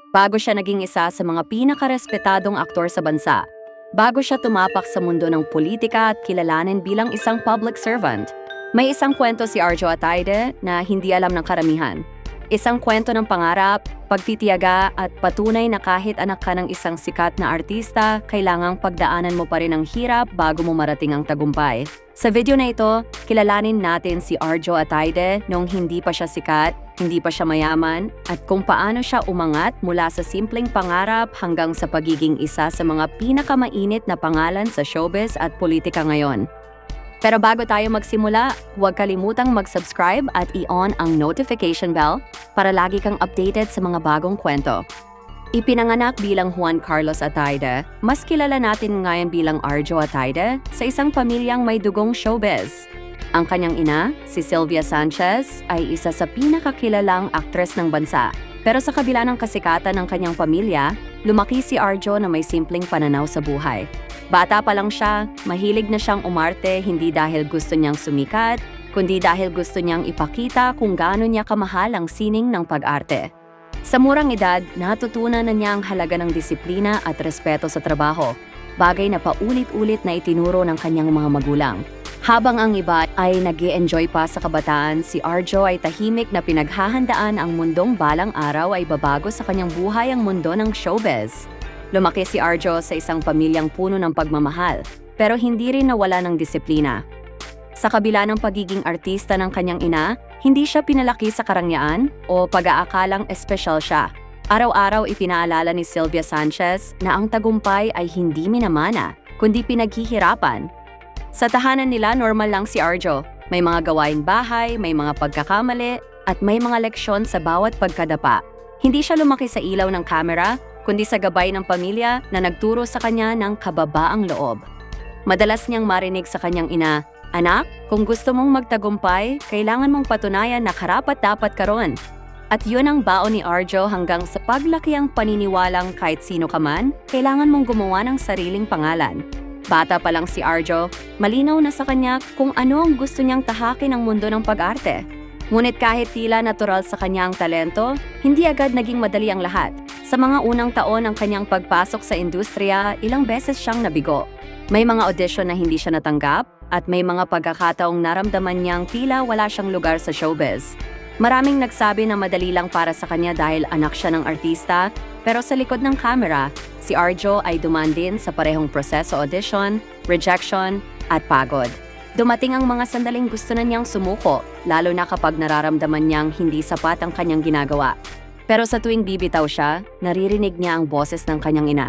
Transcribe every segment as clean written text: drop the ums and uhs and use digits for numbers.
bago siya naging isa sa mga pinakarespetadong aktor sa bansa. Bago siya tumapak sa mundo ng politika at kilalanin bilang isang public servant. May isang kwento si Arjo Ataide na hindi alam ng karamihan. Isang kwento ng pangarap, pagtitiyaga at patunay na kahit anak ka ng isang sikat na artista, kailangang pagdaanan mo pa rin ang hirap bago mo marating ang tagumpay. Sa video na ito, kilalanin natin si Arjo Ataide noong hindi pa siya sikat, hindi pa siya mayaman, at kung paano siya umangat mula sa simpleng pangarap hanggang sa pagiging isa sa mga pinakamainit na pangalan sa showbiz at politika ngayon. Pero bago tayo magsimula, huwag kalimutang mag-subscribe at i-on ang notification bell para lagi kang updated sa mga bagong kwento. Ipinanganak bilang Juan Carlos Ataide, mas kilala natin ngayon bilang Arjo Ataide, sa isang pamilyang may dugong showbiz. Ang kanyang ina, si Sylvia Sanchez, ay isa sa pinakakilalang aktres ng bansa. Pero sa kabila ng kasikatan ng kanyang pamilya, lumaki si Arjo na may simpleng pananaw sa buhay. Bata pa lang siya, mahilig na siyang umarte hindi dahil gusto niyang sumikat, kundi dahil gusto niyang ipakita kung gaano niya kamahal ang sining ng pag-arte. Sa murang edad, natutunan na niya ang halaga ng disiplina at respeto sa trabaho, bagay na paulit-ulit na itinuro ng kanyang mga magulang. Habang ang iba ay nag-e-enjoy pa sa kabataan, si Arjo ay tahimik na pinaghahandaan ang mundong balang araw ay babago sa kanyang buhay ang mundo ng showbiz. Lumaki si Arjo sa isang pamilyang puno ng pagmamahal, pero hindi rin nawala ng disiplina. Sa kabila ng pagiging artista ng kanyang ina, hindi siya pinalaki sa karangyaan o pag-aakalang espesyal siya. Araw-araw ipinaalala ni Sylvia Sanchez na ang tagumpay ay hindi minamana, kundi pinaghihirapan. Sa tahanan nila, normal lang si Arjo. May mga gawaing bahay, may mga pagkakamali, at may mga leksyon sa bawat pagkadapa. Hindi siya lumaki sa ilaw ng kamera, kundi sa gabay ng pamilya na nagturo sa kanya ng kababaang loob. Madalas niyang marinig sa kanyang ina, "Anak, kung gusto mong magtagumpay, kailangan mong patunayan na karapat-dapat ka ron." At yun ang baon ni Arjo hanggang sa paglaki ang paniniwalang kahit sino ka man, kailangan mong gumawa ng sariling pangalan. Bata pa lang si Arjo, malinaw na sa kanya kung ano ang gusto niyang tahakin ng mundo ng pag-arte. Ngunit kahit tila natural sa kanya ang talento, hindi agad naging madali ang lahat. Sa mga unang taon ng kanyang pagpasok sa industriya, ilang beses siyang nabigo. May mga audition na hindi siya natanggap at may mga pagkakataong naramdaman niyang tila wala siyang lugar sa showbiz. Maraming nagsabi na madali lang para sa kanya dahil anak siya ng artista, pero sa likod ng camera, si Arjo ay dumaan din sa parehong proseso audition, rejection, at pagod. Dumating ang mga sandaling gusto na niyang sumuko, lalo na kapag nararamdaman niyang hindi sapat ang kanyang ginagawa. Pero sa tuwing bibitaw siya, naririnig niya ang boses ng kanyang ina.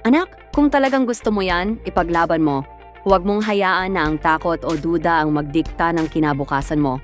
"Anak, kung talagang gusto mo yan, ipaglaban mo. Huwag mong hayaan na ang takot o duda ang magdikta ng kinabukasan mo."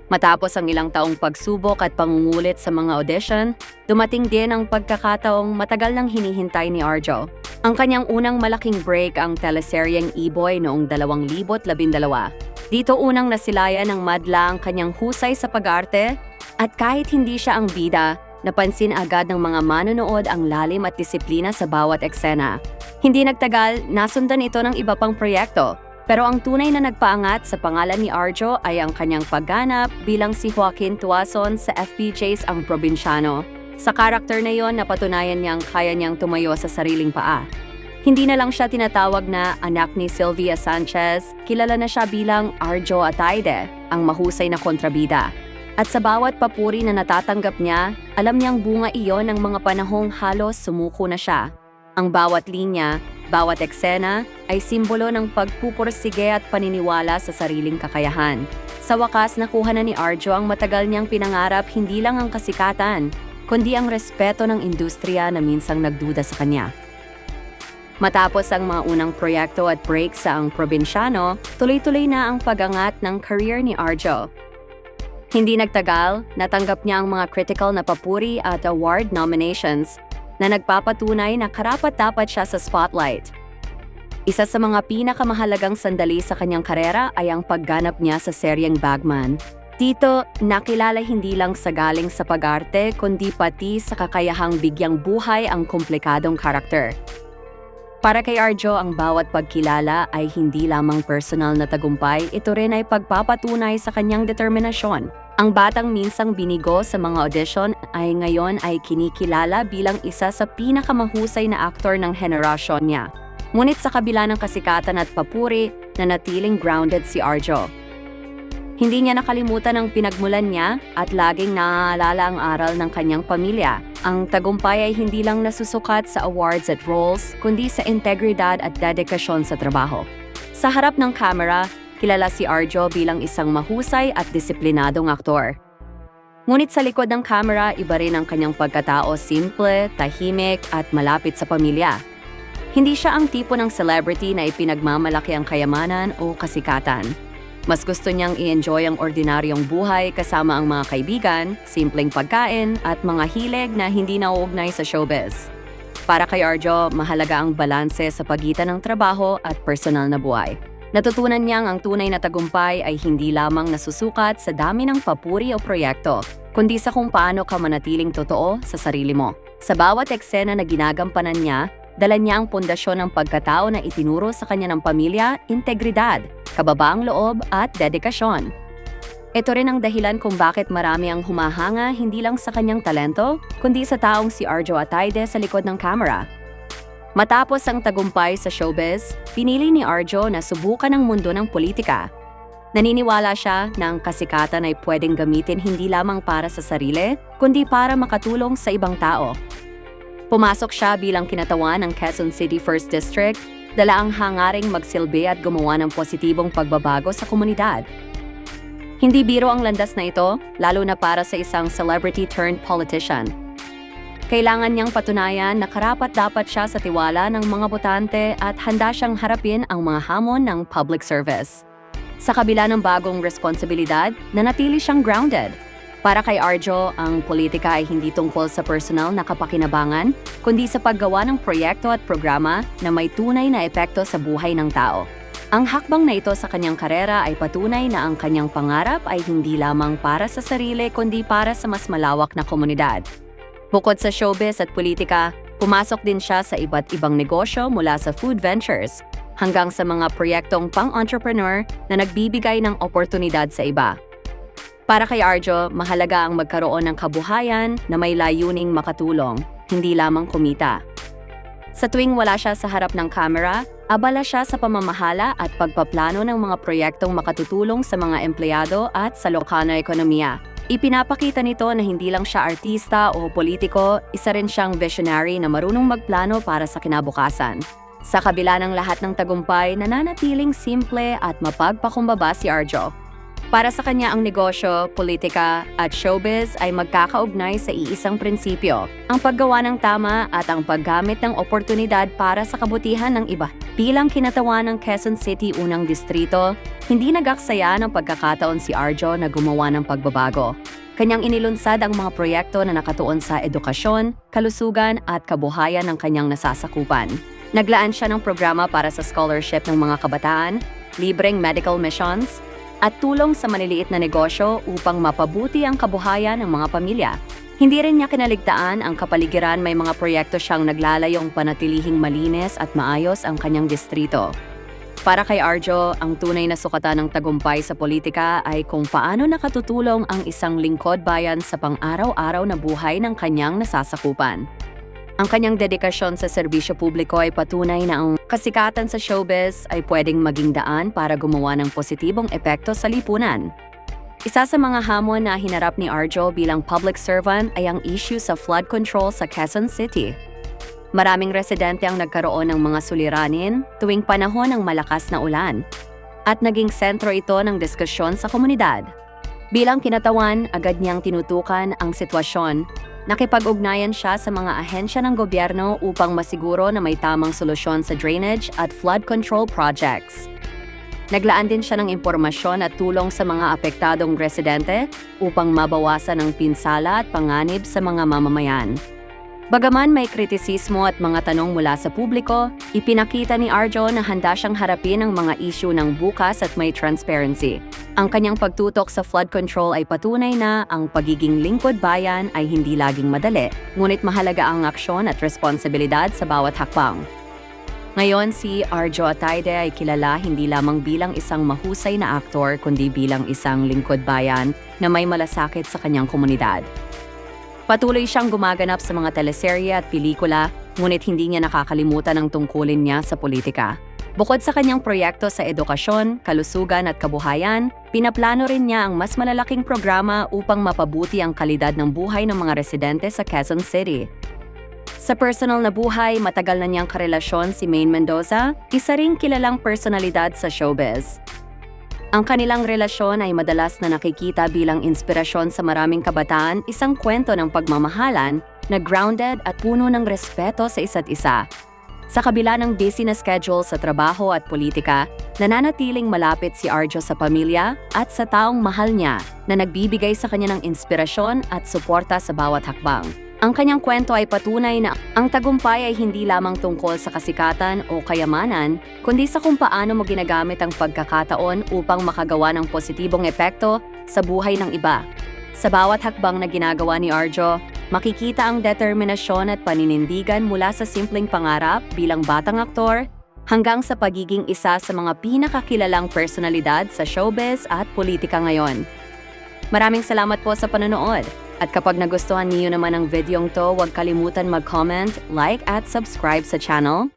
Matapos ang ilang taong pagsubok at pangungulit sa mga audition, dumating din ang pagkakataong matagal nang hinihintay ni Arjo. Ang kanyang unang malaking break ang teleseryeng E-Boy noong 2012. Dito unang nasilayan ng madla ang kanyang husay sa pag-arte, at kahit hindi siya ang bida, napansin agad ng mga manonood ang lalim at disiplina sa bawat eksena. Hindi nagtagal, nasundan ito ng iba pang proyekto. Pero ang tunay na nagpaangat sa pangalan ni Arjo ay ang kanyang pagganap bilang si Joaquin Tuason sa FPJ's Ang Probinsyano. Sa karakter na yon, napatunayan niyang kaya niyang tumayo sa sariling paa. Hindi na lang siya tinatawag na anak ni Sylvia Sanchez, kilala na siya bilang Arjo Ataide, ang mahusay na kontrabida. At sa bawat papuri na natatanggap niya, alam niyang bunga iyon ng mga panahong halos sumuko na siya. Ang bawat linya, bawat eksena ay simbolo ng pagpupursige at paniniwala sa sariling kakayahan. Sa wakas, nakuha na ni Arjo ang matagal niyang pinangarap, hindi lang ang kasikatan, kundi ang respeto ng industriya na minsang nagduda sa kanya. Matapos ang mga unang proyekto at break sa Ang Probinsyano, tuloy-tuloy na ang pagangat ng career ni Arjo. Hindi nagtagal, natanggap niya ang mga critical na papuri at award nominations na nagpapatunay na karapat-dapat siya sa spotlight. Isa sa mga pinakamahalagang sandali sa kanyang karera ay ang pagganap niya sa seryeng Bagman. Dito, nakilala hindi lang sa galing sa pag-arte, kundi pati sa kakayahang bigyang buhay ang komplikadong karakter. Para kay Arjo, ang bawat pagkilala ay hindi lamang personal na tagumpay, ito rin ay pagpapatunay sa kanyang determinasyon. Ang batang minsang binigo sa mga audition ay ngayon ay kinikilala bilang isa sa pinakamahusay na aktor ng henerasyon niya. Ngunit sa kabila ng kasikatan at papuri, nanatiling grounded si Arjo. Hindi niya nakalimutan ang pinagmulan niya at laging naaalala ang aral ng kanyang pamilya. Ang tagumpay ay hindi lang nasusukat sa awards at roles, kundi sa integridad at dedikasyon sa trabaho. Sa harap ng camera, kilala si Arjo bilang isang mahusay at disiplinadong aktor. Ngunit sa likod ng camera, iba rin ang kanyang pagkatao, simple, tahimik at malapit sa pamilya. Hindi siya ang tipo ng celebrity na ipinagmamalaki ang kayamanan o kasikatan. Mas gusto niyang i-enjoy ang ordinaryong buhay kasama ang mga kaibigan, simpleng pagkain at mga hilig na hindi nauugnay sa showbiz. Para kay Arjo, mahalaga ang balanse sa pagitan ng trabaho at personal na buhay. Natutunan niyang ang tunay na tagumpay ay hindi lamang nasusukat sa dami ng papuri o proyekto, kundi sa kung paano ka manatiling totoo sa sarili mo. Sa bawat eksena na ginagampanan niya, dala niya ang pundasyon ng pagkatao na itinuro sa kanya ng pamilya, integridad, kababaang loob at dedikasyon. Ito rin ang dahilan kung bakit marami ang humahanga hindi lang sa kanyang talento, kundi sa taong si Arjo Ataide sa likod ng camera. Matapos ang tagumpay sa showbiz, pinili ni Arjo na subukan ang mundo ng politika. Naniniwala siya na ang kasikatan ay pwedeng gamitin hindi lamang para sa sarili, kundi para makatulong sa ibang tao. Pumasok siya bilang kinatawan ng Quezon City 1st District, dala ang hangaring magsilbi at gumawa ng positibong pagbabago sa komunidad. Hindi biro ang landas na ito, lalo na para sa isang celebrity-turned-politician. Kailangan niyang patunayan na karapat-dapat siya sa tiwala ng mga botante at handa siyang harapin ang mga hamon ng public service. Sa kabila ng bagong responsibilidad, nanatili siyang grounded. Para kay Arjo, ang politika ay hindi tungkol sa personal na kapakinabangan, kundi sa paggawa ng proyekto at programa na may tunay na epekto sa buhay ng tao. Ang hakbang na ito sa kanyang karera ay patunay na ang kanyang pangarap ay hindi lamang para sa sarili kundi para sa mas malawak na komunidad. Bukod sa showbiz at politika, pumasok din siya sa iba't ibang negosyo mula sa food ventures hanggang sa mga proyektong pang-entrepreneur na nagbibigay ng oportunidad sa iba. Para kay Arjo, mahalaga ang magkaroon ng kabuhayan na may layuning makatulong, hindi lamang kumita. Sa tuwing wala siya sa harap ng kamera, abala siya sa pamamahala at pagpaplano ng mga proyektong makatutulong sa mga empleyado at sa lokal na ekonomiya. Ipinapakita nito na hindi lang siya artista o politiko, isa rin siyang visionary na marunong magplano para sa kinabukasan. Sa kabila ng lahat ng tagumpay, nananatiling simple at mapagpakumbaba si Arjo. Para sa kanya ang negosyo, politika at showbiz ay magkakaugnay sa iisang prinsipyo, ang paggawa ng tama at ang paggamit ng oportunidad para sa kabutihan ng iba. Bilang kinatawan ng Quezon City unang distrito, hindi nagaksaya ng pagkakataon si Arjo na gumawa ng pagbabago. Kanyang inilunsad ang mga proyekto na nakatuon sa edukasyon, kalusugan at kabuhayan ng kanyang nasasakupan. Naglaan siya ng programa para sa scholarship ng mga kabataan, libreng medical missions, at tulong sa maliliit na negosyo upang mapabuti ang kabuhayan ng mga pamilya. Hindi rin niya kinaligtaan ang kapaligiran, may mga proyekto siyang naglalayong panatilihing malinis at maayos ang kanyang distrito. Para kay Arjo, ang tunay na sukatan ng tagumpay sa politika ay kung paano nakatutulong ang isang lingkod bayan sa pang-araw-araw na buhay ng kanyang nasasakupan. Ang kanyang dedikasyon sa serbisyo publiko ay patunay na ang kasikatan sa showbiz ay pwedeng maging daan para gumawa ng positibong epekto sa lipunan. Isa sa mga hamon na hinarap ni Arjo bilang public servant ay ang issue sa flood control sa Quezon City. Maraming residente ang nagkaroon ng mga suliranin tuwing panahon ng malakas na ulan, at naging sentro ito ng diskusyon sa komunidad. Bilang kinatawan, agad niyang tinutukan ang sitwasyon. Nakipag-ugnayan siya sa mga ahensya ng gobyerno upang masiguro na may tamang solusyon sa drainage at flood control projects. Naglaan din siya ng impormasyon at tulong sa mga apektadong residente upang mabawasan ang pinsala at panganib sa mga mamamayan. Bagaman may kritisismo at mga tanong mula sa publiko, ipinakita ni Arjo na handa siyang harapin ang mga issue ng bukas at may transparency. Ang kanyang pagtutok sa flood control ay patunay na ang pagiging lingkod bayan ay hindi laging madali, ngunit mahalaga ang aksyon at responsibilidad sa bawat hakbang. Ngayon, si Arjo Ataide ay kilala hindi lamang bilang isang mahusay na aktor kundi bilang isang lingkod bayan na may malasakit sa kanyang komunidad. Patuloy siyang gumaganap sa mga teleserye at pelikula, ngunit hindi niya nakakalimutan ang tungkulin niya sa politika. Bukod sa kanyang proyekto sa edukasyon, kalusugan at kabuhayan, pinaplano rin niya ang mas malalaking programa upang mapabuti ang kalidad ng buhay ng mga residente sa Quezon City. Sa personal na buhay, matagal na niyang karelasyon si Maine Mendoza, isa ring kilalang personalidad sa showbiz. Ang kanilang relasyon ay madalas na nakikita bilang inspirasyon sa maraming kabataan, isang kwento ng pagmamahalan na grounded at puno ng respeto sa isa't isa. Sa kabila ng busy na schedule sa trabaho at politika, nananatiling malapit si Arjo sa pamilya at sa taong mahal niya na nagbibigay sa kanya ng inspirasyon at suporta sa bawat hakbang. Ang kanyang kwento ay patunay na ang tagumpay ay hindi lamang tungkol sa kasikatan o kayamanan, kundi sa kung paano mo ginagamit ang pagkakataon upang makagawa ng positibong epekto sa buhay ng iba. Sa bawat hakbang na ginagawa ni Arjo, makikita ang determinasyon at paninindigan mula sa simpleng pangarap bilang batang aktor hanggang sa pagiging isa sa mga pinakakilalang personalidad sa showbiz at politika ngayon. Maraming salamat po sa panonood. At kapag nagustuhan niyo naman ang videong to, huwag kalimutan mag-comment, like at subscribe sa channel